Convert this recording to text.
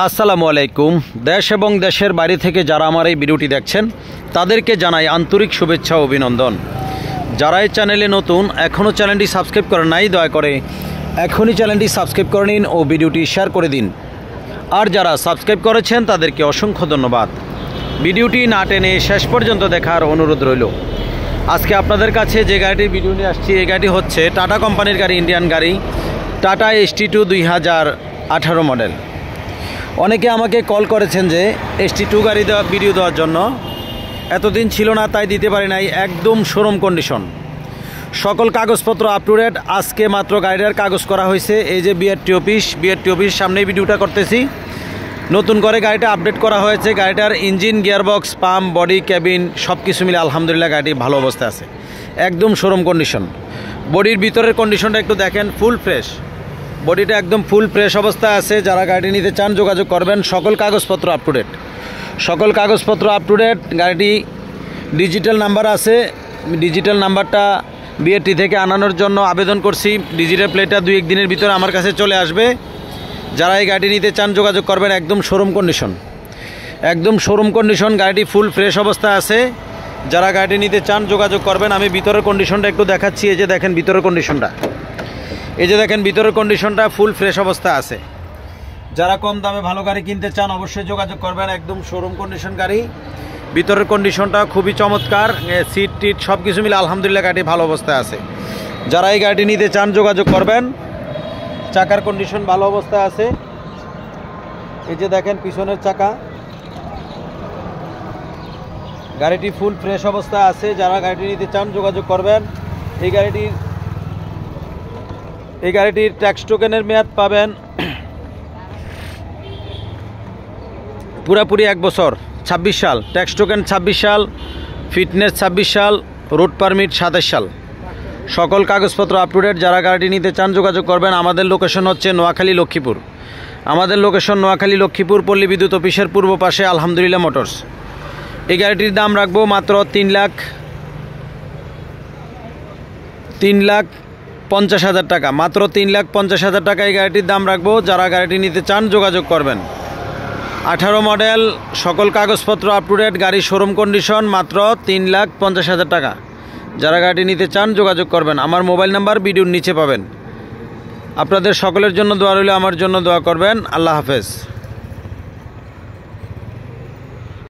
আসসালামু আলাইকুম। দেশ এবং দেশের বাইরে থেকে যারা আমার এই ভিডিওটি দেখছেন তাদেরকে জানাই আন্তরিক শুভেচ্ছা ও অভিনন্দন। যারা এই চ্যানেলে নতুন এখনও চ্যানেলটি সাবস্ক্রাইব করেন নাই, দয়া করে এখনই চ্যানেলটি সাবস্ক্রাইব করে নিন ও ভিডিওটি শেয়ার করে দিন। আর যারা সাবস্ক্রাইব করেছেন তাদেরকে অসংখ্য ধন্যবাদ। ভিডিওটি না টেনে শেষ পর্যন্ত দেখার অনুরোধ রইল। আজকে আপনাদের কাছে যে গাড়িটির ভিডিও নিয়ে আসছি, এই গাড়িটি হচ্ছে টাটা কোম্পানির গাড়ি, ইন্ডিয়ান গাড়ি, টাটা ST2 2018 মডেল। অনেকে আমাকে কল করেছেন যে ST2 গাড়ি ভিডিও দেওয়ার জন্য, এতদিন ছিল না তাই দিতে পারি নাই। একদম শোরুম কন্ডিশন, সকল কাগজপত্র আপ টু ডেট। আজকে মাত্র গাড়িটার কাগজ করা হয়েছে। এই যে বিআরটি অফিস সামনেই ভিডিওটা করতেছি। নতুন করে গাড়িটা আপডেট করা হয়েছে। গাড়িটার engine, gearbox, pump, body, cabin সব কিছু মিলে আলহামদুলিল্লাহ গাড়িটি ভালো অবস্থায় আছে, একদম শোরুম কন্ডিশন। বডির ভিতরের কন্ডিশনটা একটু দেখেন, ফুল ফ্রেশ। বডিটা একদম ফুল ফ্রেশ অবস্থায় আছে। যারা গাড়িটি নিতে চান যোগাযোগ করবেন। সকল কাগজপত্র আপ টু ডেট, সকল কাগজপত্র আপ টু ডেট। গাড়িটি ডিজিটাল নাম্বার আছে। ডিজিটাল নাম্বারটা বিআরটি থেকে আনানোর জন্য আবেদন করছি। ডিজিটাল প্লেটটা 2-1 দিনের ভিতরে আমার কাছে চলে আসবে। যারা এই গাড়িটি নিতে চান যোগাযোগ করবেন। একদম শোরুম কন্ডিশন, একদম শোরুম কন্ডিশন। গাড়িটি ফুল ফ্রেশ অবস্থায় আছে। যারা গাড়িটি নিতে চান যোগাযোগ করবেন। আমি ভিতরের কন্ডিশনটা একটু দেখাচ্ছি। এই যে দেখেন ভিতরের কন্ডিশনটা, এই যে দেখেন ভিতরের কন্ডিশনটা ফুল ফ্রেশ অবস্থা আছে। যারা কম দামে ভালো গাড়ি কিনতে চান অবশ্যই যোগাযোগ করবেন। একদম শোরুম কন্ডিশন গাড়ি, ভিতরের কন্ডিশনটা খুবই চমৎকার। সিট টিট সব কিছু মিলে আলহামদুলিল্লাহ গাড়ি ভালো অবস্থায় আছে। যারা এই গাড়িটি নিতে চান যোগাযোগ করবেন। চাকার কন্ডিশন ভালো অবস্থায় আছে। এই যে দেখেন পিছনের চাকা, গাড়িটি ফুল ফ্রেশ অবস্থায় আছে। যারা গাড়িটি নিতে চান যোগাযোগ করবেন। এই গাড়িটির ট্যাক্স টোকেনের মেয়াদ পাবেন পুরাপুরি 1 বছর, 26 সাল। ট্যাক্স টোকেন 26 সাল, ফিটনেস 26 সাল, রুট পারমিট 27 সাল। সকল কাগজপত্র আপ টু ডেট। যারা গাড়িটি নিতে চান যোগাযোগ করবেন। আমাদের লোকেশন হচ্ছে নোয়াখালী লক্ষ্মীপুর। আমাদের লোকেশন নোয়াখালী লক্ষ্মীপুর, পল্লী বিদ্যুৎ অফিসের পূর্ব পাশে আলহামদুলিল্লাহ মোটরস। এই গাড়িটির দাম রাখবো মাত্র 3,50,000 টাকা, মাত্র 3,50,000 টাকা এই গাড়িটির দাম রাখবো। যারা গাড়িটি নিতে চান যোগাযোগ করবেন। 18 মডেল, সকল কাগজপত্র আপ টু ডেট, গাড়ি শোরুম কন্ডিশন, মাত্র 3,50,000 টাকা। যারা গাড়িটি নিতে চান যোগাযোগ করবেন। আমার মোবাইল নাম্বার ভিডিওর নিচে পাবেন। আপনাদের সকলের জন্য দোয়া রইল, আমার জন্য দোয়া করবেন। আল্লাহ হাফেজ।